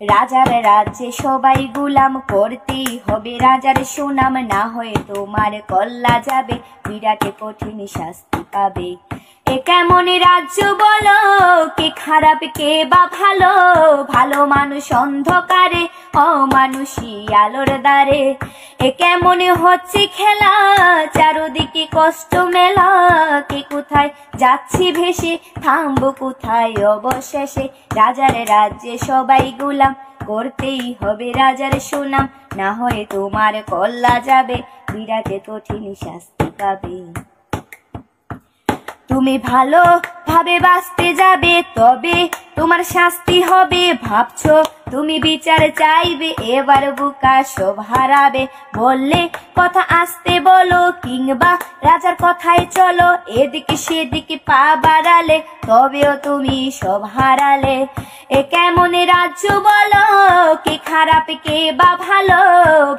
রাজার রাজ্যে সবাই গুলাম, করতেই হবে রাজার সুনাম, না হয়ে তোমার কল্লা যাবে, বিরাট কঠিন শাস্তি পাবে। এ কেমন রাজ্য বলো, কে খারাপ কে বা ভালো, ভালো মানুষ অন্ধকারে, অমানুষী আলোর দ্বারে। এ কেমন হচ্ছে খেলা, চারদিকে কষ্ট মেলা, কে কোথায় যাচ্ছি ভেসে, থামবো কোথায় অবশেষে। রাজার রাজ্যে সবাই গুলাম, করতেই হবে রাজার সুনাম, না হয়ে তোমার কল্লা যাবে, বিরাট কঠিন শাস্তি পাবে। তুমি ভালো ভাবে বাঁচতে যাবে, তবে তোমার শাস্তি হবে, ভাবছো তুমি বিচার চাইবে, এবার বুকা সব হারাবে। বললে কথা আসতে বলো, কিংবা রাজার কথায় চলো, এদিকে সেদিকে পা বাড়ালে, তবেও তুমি সব হারালে। এ কেমন রাজ্য বলো, কে খারাপ কে বা ভালো,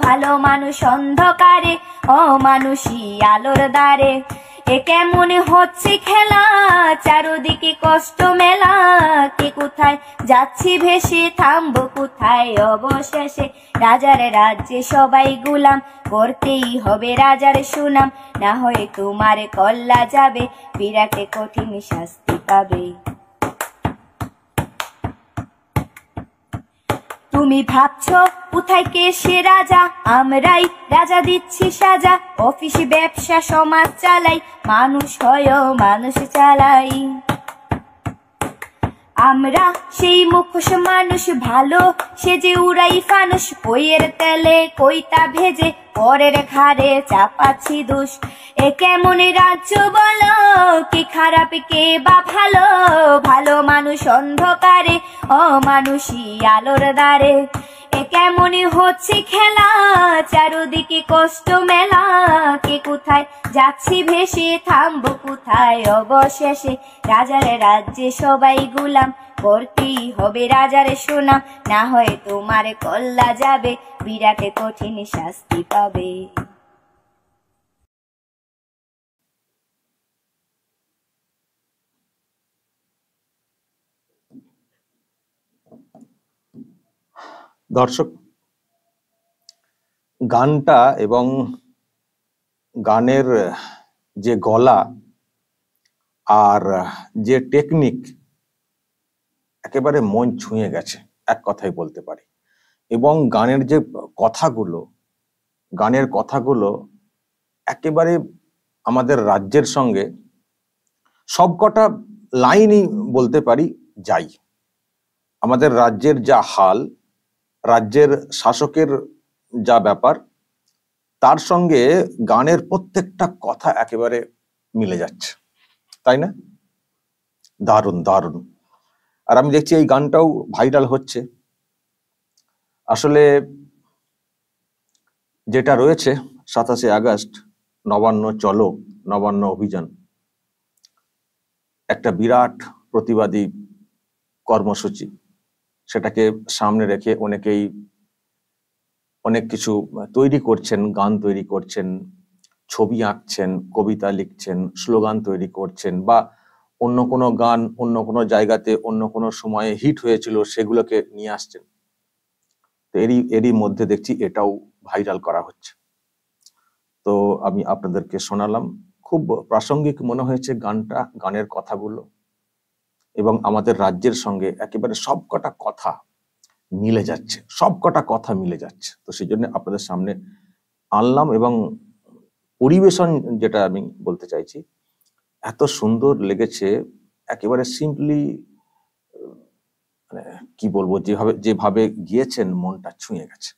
ভালো মানুষ অন্ধকারে, অমানুষী আলোর দ্বারে। এ কেমন হচ্ছে খেলা, চারদিকে কষ্ট মেলা, কে কোথায় যাচ্ছি ভেসে, থামবো কোথায় অবশেষে। রাজার রাজ্যে সবাই গুলাম, করতেই হবে রাজার সুনাম, না হয়ে তোমার কল্লা যাবে, বিরাট কঠিন শাস্তি পাবে। তুমি ভাবছো কোথায় কে সে রাজা, আমরাই রাজা দিচ্ছি সাজা, অফিস ব্যবসা সমাজ চালাই, মানুষ হয় মানুষ চালাই। আমরা সেই মুখোশ মানুষ, ভালো সে যে উড়াই ফানুষ, কইয়ের তেলে কইতা ভেজে, পরের ঘাড়ে চাপাচ্ছি দোষ। এ কেমন রাজ্য বলো, কে খারাপ কে বা ভালো, ভালো মানুষ অন্ধকারে, অমানুষী আলোর দ্বারে। এ কেমন হচ্ছে খেলা, চারদিকে কষ্ট মেলা, কে কোথায় যাচ্ছি ভেসে, থামবো কোথায় অবশেষে। রাজার রাজ্যে সবাই গুলাম, করতেই হবে রাজার সুনাম, না হয় তোমার কল্লা যাবে, বিরাট কঠিন শাস্তি পাবে। দর্শক, গানটা এবং গানের যে গলা আর যে টেকনিক, একেবারে মন ছুঁয়ে গেছে, এক কথাই বলতে পারি। এবং গানের যে কথাগুলো একেবারে আমাদের রাজ্যের সঙ্গে সবকটা লাইনই বলতে পারি যাই। আমাদের রাজ্যের যা হাল, রাজ্যের শাসকের যা ব্যাপার, তার সঙ্গে গানের প্রত্যেকটা কথা একেবারে মিলে যাচ্ছে, তাই না? দারুণ দারুণ। আর আমি দেখছি এই গানটাও ভাইরাল হচ্ছে। আসলে যেটা রয়েছে 27শে আগস্ট নবান্ন চলো, নবান্ন অভিযান, একটা বিরাট প্রতিবাদী কর্মসূচি। সেটাকে সামনে রেখে অনেকেই অনেক কিছু তৈরি করছেন, গান তৈরি করছেন, ছবি আঁকছেন, কবিতা লিখছেন, স্লোগান তৈরি করছেন, বা অন্য কোনো গান অন্য কোনো জায়গাতে অন্য কোনো সময়ে হিট হয়েছিল সেগুলোকে নিয়ে আসছেন। তো এরই মধ্যে দেখছি এটাও ভাইরাল করা হচ্ছে। তো আমি আপনাদেরকে শোনালাম, খুব প্রাসঙ্গিক মনে হয়েছে গানটা, গানের কথাগুলো, এবং আমাদের রাজ্যের সঙ্গে একেবারে সবকটা কথা মিলে যাচ্ছে, সবকটা কথা মিলে যাচ্ছে। তো সেই জন্য আপনাদের সামনে আনলাম, এবং পরিবেশন যেটা আমি বলতে চাইছি, এত সুন্দর লেগেছে, একেবারে সিম্পলি, মানে কি বলবো, যেভাবে গিয়েছেন মনটা ছুঁয়ে গেছে।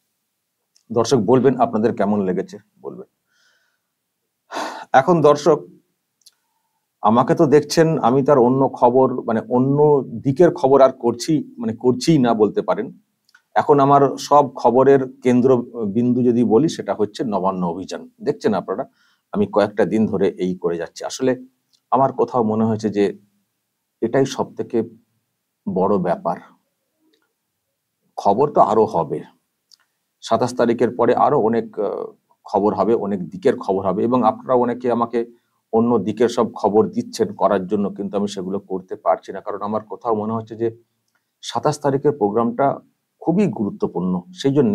দর্শক বলবেন আপনাদের কেমন লেগেছে, বলবেন। এখন দর্শক আমাকে তো দেখছেন, আমি তার অন্য খবর, মানে অন্য দিকের খবর আর করছিই না বলতে পারেন। এখন আমার সব খবরের কেন্দ্র বিন্দু যদি বলি, সেটা হচ্ছে নবান্ন অভিযান। দেখছেন আপনারা, আমি কয়েকটা দিন ধরে এই করে যাচ্ছি। আসলে আমার কোথাও মনে হয়েছে যে এটাই সব থেকে বড় ব্যাপার। খবর তো আরো হবে, 27 তারিখের পরে আরো অনেক খবর হবে, অনেক দিকের খবর হবে, এবং আপনারা অনেকে আমাকে অন্য দিকের সব খবর দিচ্ছেন করার জন্য, কিন্তু আমি সেগুলো করতে পারছি না। কারণ আমার কোথাও মনে হচ্ছে যে 27 তারিখের প্রোগ্রামটা খুবই গুরুত্বপূর্ণ। সেই জন্য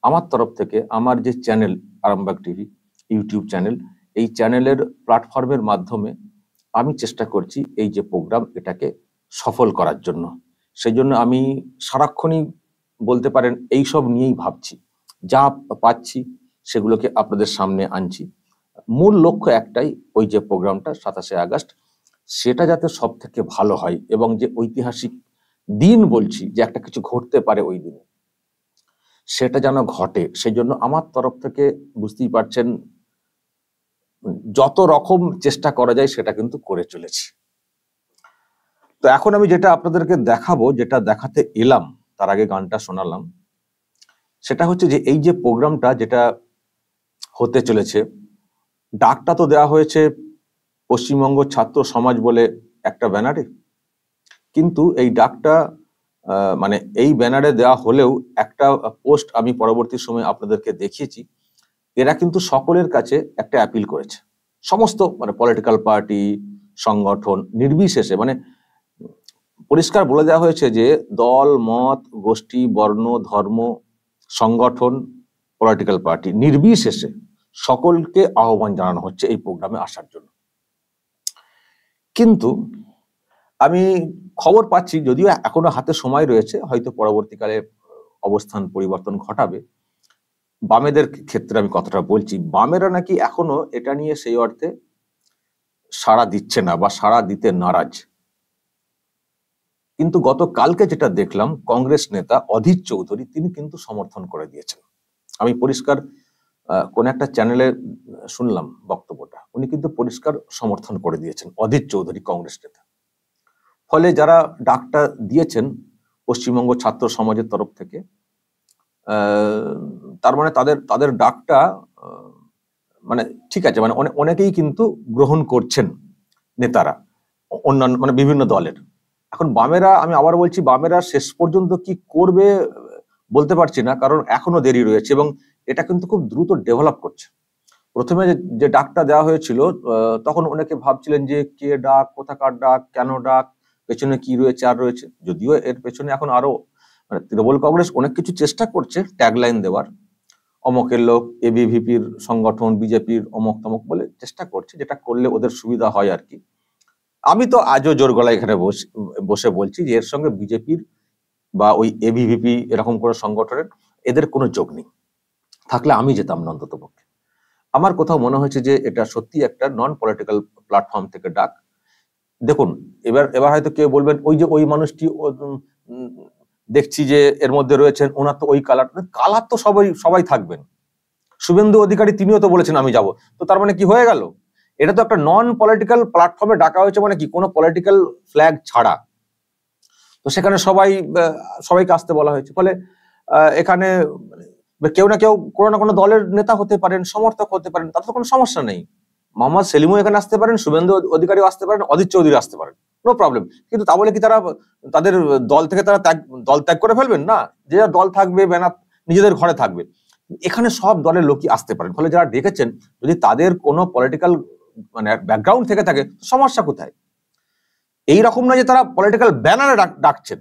আমার তরফ থেকে আমার যে channel Arambagh TV YouTube channel, এই চ্যানেলের প্ল্যাটফর্মের মাধ্যমে আমি চেষ্টা করছি এই যে প্রোগ্রাম এটাকে সফল করার জন্য। সেই জন্য আমি সারাক্ষণই বলতে পারেন এইসব নিয়েই ভাবছি, যা পাচ্ছি সেগুলোকে আপনাদের সামনে আনছি। মূল লক্ষ্য একটাই, ওই যে প্রোগ্রামটা 27শে আগস্ট, সেটা যাতে সব থেকে ভালো হয় এবং যে ঐতিহাসিক দিন বলছি যে একটা কিছু ঘটতে পারে ওই দিনে, সেটা যেন ঘটে। সেই জন্য আমার তরফ থেকে বুঝতেই পারছেন যত রকম চেষ্টা করা যায় সেটা কিন্তু করে চলেছি। তো এখন আমি যেটা আপনাদেরকে দেখাবো, যেটা দেখাতে এলাম, তার আগে গানটা শোনালাম, সেটা হচ্ছে যে এই যে প্রোগ্রামটা যেটা হতে চলেছে, ডাকটা তো দেওয়া হয়েছে পশ্চিমবঙ্গ ছাত্র সমাজ বলে একটা ব্যানারে, কিন্তু এই ডাকটা মানে এই ব্যানারে দেওয়া হলেও একটা পোস্ট আমি পরবর্তী সময় আপনাদেরকে দেখিয়েছি, এরা কিন্তু সকলের কাছে একটা অ্যাপিল করেছে, সমস্ত মানে পলিটিক্যাল পার্টি সংগঠন নির্বিশেষে, মানে পরিষ্কার বলে দেওয়া হয়েছে যে দল মত গোষ্ঠী বর্ণ ধর্ম সংগঠন পলিটিক্যাল পার্টি নির্বিশেষে সকলকে আহ্বান জানানো হচ্ছে এই প্রোগ্রামে আসার জন্য। কিন্তু আমি খবর পাচ্ছি, যদিও এখনো হাতে সময় রয়েছে, হয়তো পরবর্তীকালে অবস্থান পরিবর্তন ঘটাবে। বামেদের ক্ষেত্রে আমি কথাটা বলছি, বামেরা নাকি এখনো এটা নিয়ে সেই অর্থে সাড়া দিচ্ছে না বা সাড়া দিতে নারাজ। কিন্তু গতকালকে যেটা দেখলাম, কংগ্রেস নেতা অধীর চৌধুরী তিনি কিন্তু সমর্থন করে দিয়েছেন। আমি পরিষ্কার কোন একটা চ্যানেলে শুনলাম বক্তব্যটা, উনি কিন্তু পরিষ্কার সমর্থন করে দিয়েছেন, অধীর চৌধুরী কংগ্রেস নেতা। ফলে যারা ডাকটা দিয়েছেন পশ্চিমবঙ্গ ছাত্র সমাজের তরফ থেকে, তার মানে তাদের ডাকটা মানে ঠিক আছে, মানে অনেকেই কিন্তু গ্রহণ করছেন নেতারা, অন্যান্য মানে বিভিন্ন দলের। এখন বামেরা, আমি আবার বলছি, বামেরা শেষ পর্যন্ত কি করবে বলতে পারছি না, কারণ এখনো দেরি রয়েছে এবং এটা কিন্তু খুব দ্রুত ডেভেলপ করছে। প্রথমে যে ডাকটা দেওয়া হয়েছিল, তখন অনেকে ভাবছিলেন যে কে ডাক, কোথাকার ডাক, কেন ডাক, পেছনে কি রয়েছে আর রয়েছে। যদিও এর পেছনে এখন আরো মানে তৃণমূল কংগ্রেস অনেক কিছু চেষ্টা করছে ট্যাগলাইন দেওয়ার, অমকের লোক, এবিভিপির সংগঠন, বিজেপির অমক তমক বলে চেষ্টা করছে, যেটা করলে ওদের সুবিধা হয় আর কি। আমি তো আজও জোর গলায় এখানে বসে বলছি যে এর সঙ্গে বিজেপির বা ওই এবিভিপি এরকম কোনো সংগঠনের এদের কোনো যোগ নেই, থাকলে আমি যেতাম না অন্তত পক্ষে। আমার কোথাও মনে হয়েছে যে এটা সত্যি একটা নন পলিটিক্যাল প্ল্যাটফর্ম থেকে ডাক। দেখুন, এবার হয়তো কেউ বলবেন ওই যে ওই মানুষটি দেখছি যে এর মধ্যে রয়েছেন, ওনার তো ওই কালার তো সবাই থাকবেন। শুভেন্দু অধিকারী তিনিও তো বলেছেন আমি যাব, তো তার মানে কি হয়ে গেল? এটা তো একটা নন পলিটিক্যাল প্ল্যাটফর্মে ডাকা হয়েছে, মানে কি কোনো পলিটিক্যাল ফ্ল্যাগ ছাড়া। তো সেখানে সবাইকে আসতে বলা হয়েছে। ফলে এখানে কেউ না কেউ কোনো না কোনো দলের নেতা হতে পারেন, সমর্থক হতে পারেন, তাতে তো কোনো সমস্যা নেই। মোহাম্মদ সেলিমও এখানে আসতে পারেন, শুভেন্দু অধিকারীও আসতে পারেন, অধীর চৌধুরী আসতে পারেন, নো প্রবলেম। কিন্তু তা বলে কি তারা তাদের দল থেকে দল ত্যাগ করে ফেলবেন? না, যে দল থাকবে ব্যানার নিজেদের ঘরে থাকবে। এখানে সব দলের লোকই আসতে পারেন। ফলে যারা ডেকেছেন, যদি তাদের কোনো পলিটিক্যাল মানে ব্যাকগ্রাউন্ড থেকে থাকে, সমস্যা কোথায়? এইরকম না যে তারা পলিটিক্যাল ব্যানারে ডাকছেন।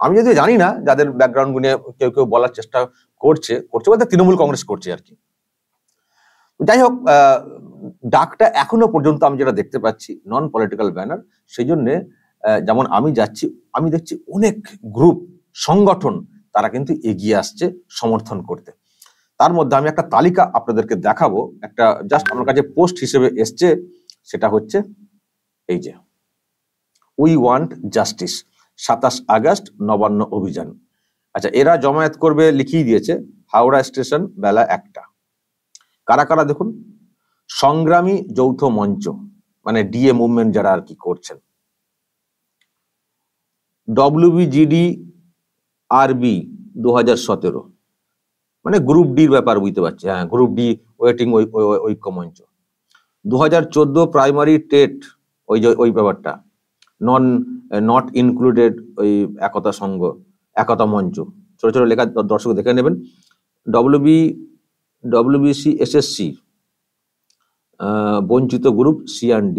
আমি যদি জানি না যাদের ব্যাকগ্রাউন্ড গুনে কেউ কেউ বলার চেষ্টা করছে বলতে তৃণমূল কংগ্রেস করছে আর কি। যাই হোক, ডাকটা এখনো পর্যন্ত আমি যেটা দেখতে পাচ্ছি নন পলিটিক্যাল ব্যানার। সেই জন্য যেমন আমি যাচ্ছি, আমি দেখছি অনেক গ্রুপ সংগঠন তারা কিন্তু এগিয়ে আসছে সমর্থন করতে। তার মধ্যে আমি একটা তালিকা আপনাদেরকে দেখাবো, একটা জাস্ট আমার কাছে পোস্ট হিসেবে এসছে, সেটা হচ্ছে এই যে we want justice 27 August Nabanna অভিযান। আচ্ছা, এরা জমায়েত করবে লিখিয়ে দিয়েছে হাওড়া স্টেশন বেলা 1টা। কারা কারা দেখুন, সংগ্রামী যৌথ মঞ্চ মানে ডিএ মুভমেন্ট যারা আর কি করছেন, WBGD RB 2017 মানে গ্রুপ ডির ব্যাপার, বুঝতে পারছি, হ্যাঁ গ্রুপ ডি ওয়েটিং ঐক্য মঞ্চ। 2014 প্রাইমারি টেট ওই ব্যাপারটা, নট ইনক্লুডেড ওই একতা সংঘ, একতা মঞ্চ, ছোট ছোট লেখা, দর্শক দেখে নেবেন। WBC SSC বঞ্চিত গ্রুপ C&D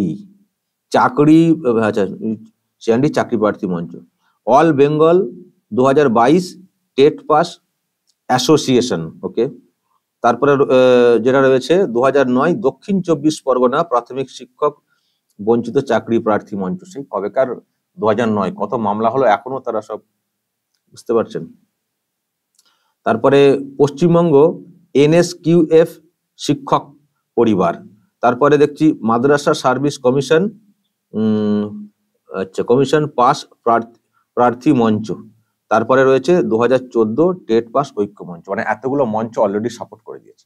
চাকরি, আচ্ছা C&D চাকরি প্রার্থী মঞ্চ, all Bengal 2022 TET pass association, okay. তারপরে যেটা রয়েছে 2009 দক্ষিণ 24 পরগনা প্রাথমিক শিক্ষক বঞ্চিত চাকরি প্রার্থী মঞ্চ। সেই কবেকার 2009, কত মামলা হলো এখনো তারা সব, বুঝতে পারছেন। তারপরে পশ্চিমবঙ্গ NSQF শিক্ষক পরিবার। তারপরে দেখছি মাদ্রাসা সার্ভিস কমিশন, আচ্ছা, কমিশন পাস প্রার্থী মঞ্চ। তারপরে রয়েছে 2014 টেট পাস ঐক্য মঞ্চ। মানে এতগুলো মঞ্চ অলরেডি সাপোর্ট করে দিয়েছে।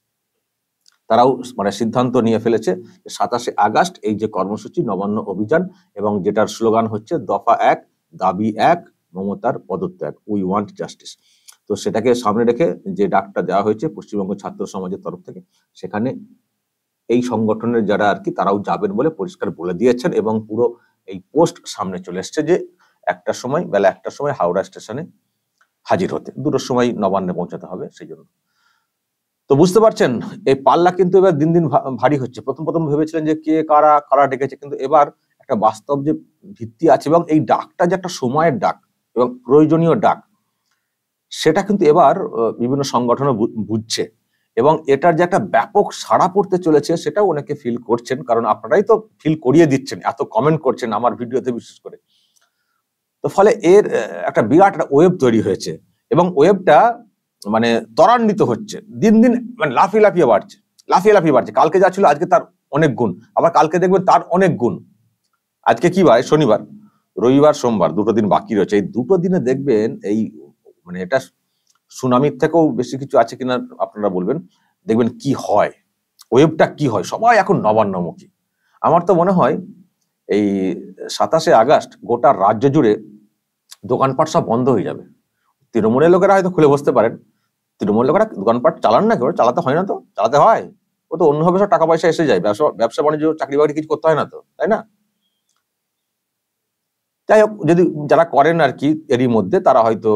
তারাও মানে সিদ্ধান্ত নিয়ে ফেলেছে 27শে আগস্ট এই যে কর্মসূচি নবান্ন অভিযান, এবং যেটার স্লোগান হচ্ছে দফা 1, দাবি 1, মমতার পদত্যাগ, উই ওয়ান্ট জাস্টিস। তো সেটাকে সামনে রেখে যে ডাকটা দেওয়া হয়েছে পশ্চিমবঙ্গ ছাত্র সমাজের তরফ থেকে, সেখানে এই সংগঠনের যারা আর কি তারাও যাবেন বলে পরিষ্কার বলে দিয়েছেন, এবং পুরো এই পোস্ট সামনে চলে এসছে যে বেলা 1টার সময় হাওড়া স্টেশনে হাজির হতে, 2টার সময় নবান্নে পৌঁছাতে হবে। সেই জন্য তো বুঝতে পারছেন এই পাল্লা কিন্তু এবার দিন দিন ভারী হচ্ছে। প্রথম ভেবেছিলেন যে কে কারা ডেকেছে, কিন্তু এবার একটা বাস্তব যে ভিত্তি আছে, এবং এই ডাকটা যে একটা সময়ের ডাক এবং প্রয়োজনীয় ডাক, সেটা কিন্তু এবার বিভিন্ন সংগঠনও বুঝছে, এবং এটার যে একটা ব্যাপক সাড়া পড়তে চলেছে সেটাও অনেকে ফিল করছেন, কারণ আপনারাই তো ফিল করিয়ে দিচ্ছেন, এত কমেন্ট করছেন আমার ভিডিওতে বিশেষ করে। তো ফলে এর একটা বিরাট ওয়েব তৈরি হয়েছে, এবং ওয়েবটা মানে ত্বরান্বিত হচ্ছে দিন দিন, মানে লাফিয়ে বাড়ছে। কালকে যা ছিল আজকে তার অনেক গুণ, আবার কালকে দেখবেন তার অনেক গুণ। আজকে কি বার? শনিবার, রবিবার, সোমবার, 2টো দিন বাকি রয়েছে। এই 2টো দিনে দেখবেন এই মানে এটা সুনামির থেকেও বেশি কিছু আছে কিনা আপনারা বলবেন, দেখবেন কি হয়, ওয়েবটা কি হয়। সবাই এখন নবান্নমুখী। আমার তো মনে হয় এই 27শে আগস্ট গোটা রাজ্য জুড়ে দোকানপাট সব বন্ধ হয়ে যাবে। তৃণমূলের লোকেরা হয়তো খুলে বসতে পারেন, তৃণমূল লোকেরা দোকানপাট চালান না, কেউ চালাতে হয় না, তো চালাতে হয়, ও তো অন্যভাবে সব টাকা পয়সা এসে যায়, ব্যবসা বাণিজ্য চাকরি বাকরি কিছু করতে হয় না তো, তাই না? যাই হোক, যদি যারা করেন আর কি এরই মধ্যে, তারা হয়তো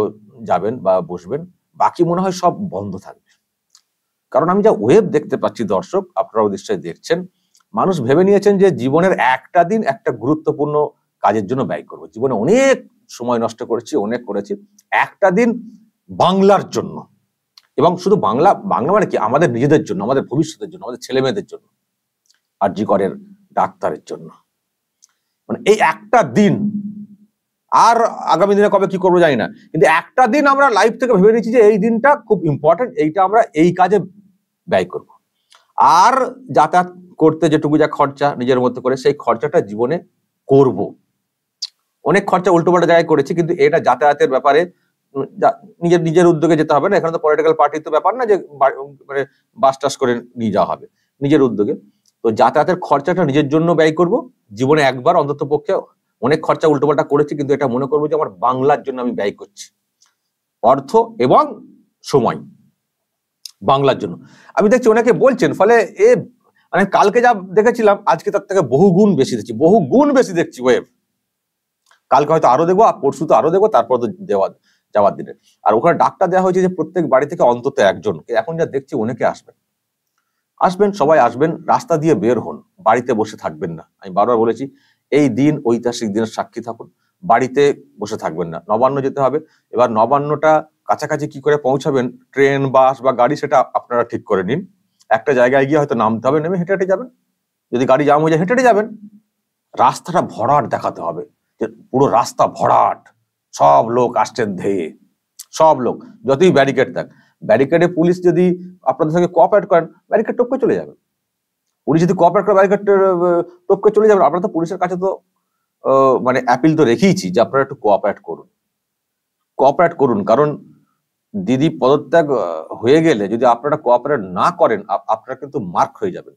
যাবেন বা বসবেন, বাকি মনে হয় সব বন্ধ থাকবে। কারণ আমি যা ওয়েব দেখতে পাচ্ছি দর্শক, আপনারাও নিশ্চয়ই দেখছেন, মানুষ ভেবে নিয়েছেন যে জীবনের একটা দিন একটা গুরুত্বপূর্ণ কাজের জন্য ব্যয় করবো। জীবনে অনেক সময় নষ্ট করেছি, অনেক করেছি, একটা দিন বাংলার জন্য, এবং শুধু বাংলা মানে কি, আমাদের নিজেদের জন্য, আমাদের ভবিষ্যতের জন্য, আমাদের ছেলে মেয়েদের জন্য, আরজি করের ডাক্তারের জন্য। মানে এই একটা দিন, আর আগামী দিনে কবে কি করবো জানি না, কিন্তু একটা দিন আমরা লাইফ থেকে ভেবে নিচ্ছি যে এই দিনটা খুব ইম্পর্টেন্ট, এইটা আমরা এই কাজে ব্যয় করব। আর যাতায়াত করতে যেটুকু যা খরচা নিজের মতো করে, সেই খরচাটা জীবনে করব। অনেক খরচা উল্টোপাল্টা জায়গায় করেছি, কিন্তু এটা যাতায়াতের ব্যাপারে নিজের উদ্যোগে যেতে হবে না। এখানে তো পলিটিক্যাল পার্টির তো ব্যাপার না যে মানে বাস টাস করে নিয়ে যাওয়া হবে, নিজের উদ্যোগে। তো যাতায়াতের খরচাটা নিজের জন্য ব্যয় করব জীবনে একবার অন্তত পক্ষে। অনেক খরচা উল্টোপাল্টা করেছি, কিন্তু এটা মনে করবো যে আমার বাংলার জন্য আমি ব্যয় করছি অর্থ এবং সময়, বাংলার জন্য। আমি দেখছি অনেকে বলছেন, ফলে মানে কালকে যা দেখেছিলাম আজকে তার থেকে বহু গুণ বেশি দেখছি ওয়েব। কালকে হয়তো আরো দেখবো, আর পরশু তো আরো দেখবো, তারপর তো যাওয়ার দিনে। আর ওখানে ডাকটা দেওয়া হয়েছে যে প্রত্যেক বাড়ি থেকে অন্তত একজন, এখন যা দেখছি অনেকে আসবেন, সবাই আসবেন, রাস্তা দিয়ে বের হন, বাড়িতে বসে থাকবেন না। আমি বারবার বলেছি এই দিন ঐতিহাসিক দিনের সাক্ষী থাকুন, বাড়িতে বসে থাকবেন না। নবান্ন যেতে হবে, এবার নবান্নটা কাছাকাছি কি করে পৌঁছাবেন, ট্রেন, বাস বা গাড়ি, সেটা আপনারা ঠিক করে নিন। একটা জায়গায় গিয়ে হয়তো নামতে হবে, নেমে হেঁটে যাবেন, যদি গাড়ি জাম হয়ে যায় হেঁটে যাবেন। রাস্তাটা ভরাট দেখাতে হবে, যে পুরো রাস্তা ভরাট, সব লোক আসছেন ধেয়ে, সব লোক, যতই ব্যারিকেড থাক, ব্যারিকেডে পুলিশ যদি আপনাদের সঙ্গে কোঅপারেট করেন, ব্যারিকেড টপকে চলে যাবে। পুলিশ যদি কোঅপারেট করে, ব্যারিকেড টপকে চলে যাবে। আপনারা তো পুলিশের কাছে তো মানে অ্যাপিল তো রেখেইছি যে আপনারা একটু কোঅপারেট করুন। কারণ দিদি পদত্যাগ হয়ে গেলে যদি আপনারা কোঅপারেট না করেন, আপনারা কিন্তু মার্ক হয়ে যাবেন।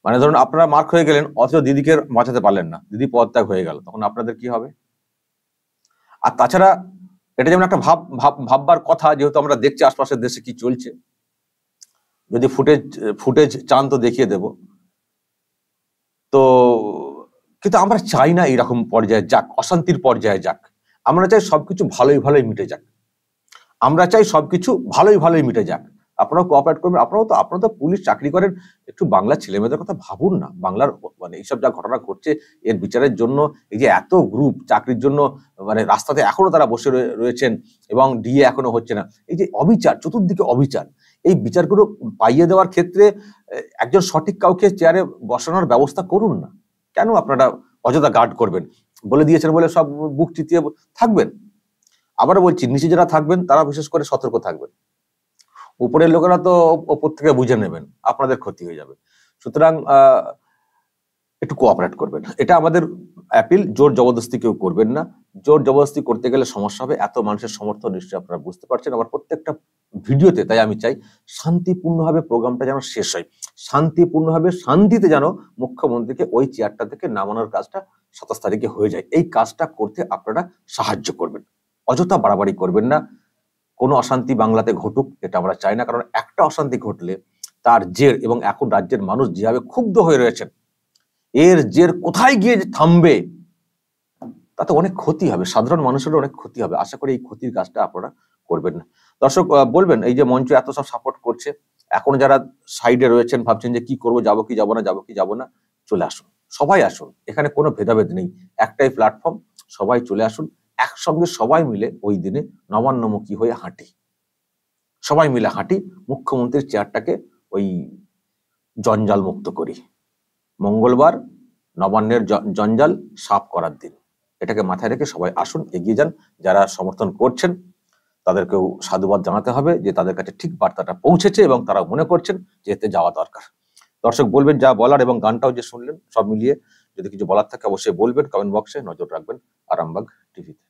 মানে ধরুন আপনারা মার্ক হয়ে গেলেন, অথচ দিদিকে বাঁচাতে পারলেন না, দিদি পদত্যাগ হয়ে গেল, তখন আপনাদের কি হবে? আর তাছাড়া এটা যেমন একটা ভাববার কথা, যেহেতু আমরা দেখছি আশপাশের দেশে কি চলছে, যদি ফুটেজ চান তো দেখিয়ে দেব। তো কিন্তু আমরা চাই না এইরকম পর্যায়ে যাক, অশান্তির পর্যায়ে যাক। আমরা চাই সবকিছু ভালোই মিটে যাক। আপনারাও কোঅপারেট করবেন। আপনারা তো পুলিশ চাকরি করেন, একটু বাংলার ছেলেমেয়েদের কথা ভাবুন না। বাংলার মানে এইসব যা ঘটনা ঘটছে, এর বিচারের জন্য এই যে এত গ্রুপ চাকরির জন্য মানে রাস্তাতে এখনো তারা বসে রয়েছেন এবং ডিএ এখনো হচ্ছে না। এই যে অবিচার, চতুর্দিকে অবিচার, এই বিচারগুলো পাইয়ে দেওয়ার ক্ষেত্রে একজন সঠিক কাউকে চেয়ারে বসানোর ব্যবস্থা করুন না। কেন আপনারা অযথা গার্ড করবেন? বলে দিয়েছেন বলে সব বুক চিতিয়ে থাকবেন? আবারও বলছি, নিচে যারা থাকবেন তারা বিশেষ করে সতর্ক থাকবেন। উপরের লোকেরা তো ওপর থেকে বুঝে নেবেন, আপনাদের ক্ষতি হয়ে যাবে। সুতরাং একটু কোঅপারেট করবেন, এটা আমাদের অ্যাপিল। জোর জবরদস্তি কেউ করবেন না। জোর জবরদস্তি করতে গেলে সমস্যা হবে। এত মানুষের সমর্থন নিশ্চয়ই আপনারা বুঝতে পারছেন। আবার প্রত্যেকটা ভিডিওতে তাই আমি চাই শান্তিপূর্ণভাবে প্রোগ্রামটা যেন শেষ হয়, শান্তিপূর্ণভাবে শান্তিতে যেন মুখ্যমন্ত্রীকে ওই চেয়ারটা থেকে নামানোর কাজটা 27 তারিখে হয়ে যায়। এই কাজটা করতে আপনারা সাহায্য করবেন, অযথা বাড়াবাড়ি করবেন না। কোনো অশান্তি বাংলাতে ঘটুক এটা আমরা চাই না, কারণ একটা অশান্তি ঘটলে তার জের, এবং এখন রাজ্যের মানুষ যেভাবে ক্ষুব্ধ হয়ে রয়েছেন, এর জের কোথায় গিয়ে থামবে তাতে অনেক ক্ষতি হবে, সাধারণ মানুষেরও অনেক ক্ষতি হবে। আশা করি এই ক্ষতির কাজটা আপনারা করবেন না। দর্শক বলবেন, এই যে মঞ্চ এত সব সাপোর্ট করছে, এখন যারা সাইডে রয়েছেন ভাবছেন যে কি করবো, যাবো কি যাবো না, যাবো কি যাবো না, চলে আসুন, সবাই আসুন। এখানে কোনো ভেদাভেদ নেই, একটাই প্ল্যাটফর্ম, সবাই চলে আসুন। একসঙ্গে সবাই মিলে ওই দিনে নবান্নমুখী হয়ে হাঁটি, সবাই মিলে হাঁটি, মুখ্যমন্ত্রীর চেয়ারটাকে ওই জঞ্জাল মুক্ত করি। মঙ্গলবার নবান্নের জঞ্জাল সাফ করার দিন, এটাকে মাথায় রেখে সবাই আসুন, এগিয়ে যান। যারা সমর্থন করছেন তাদেরকেও সাধুবাদ জানাতে হবে যে তাদের কাছে ঠিক বার্তাটা পৌঁছেছে এবং তারা মনে করছেন যে এতে যাওয়া দরকার। দর্শক বলবেন যা বলার, এবং গানটাও যে শুনলেন, সব মিলিয়ে যদি কিছু বলার থাকে অবশ্যই বলবেন কমেন্ট বক্সে। নজর রাখবেন আরামবাগ টিভিতে।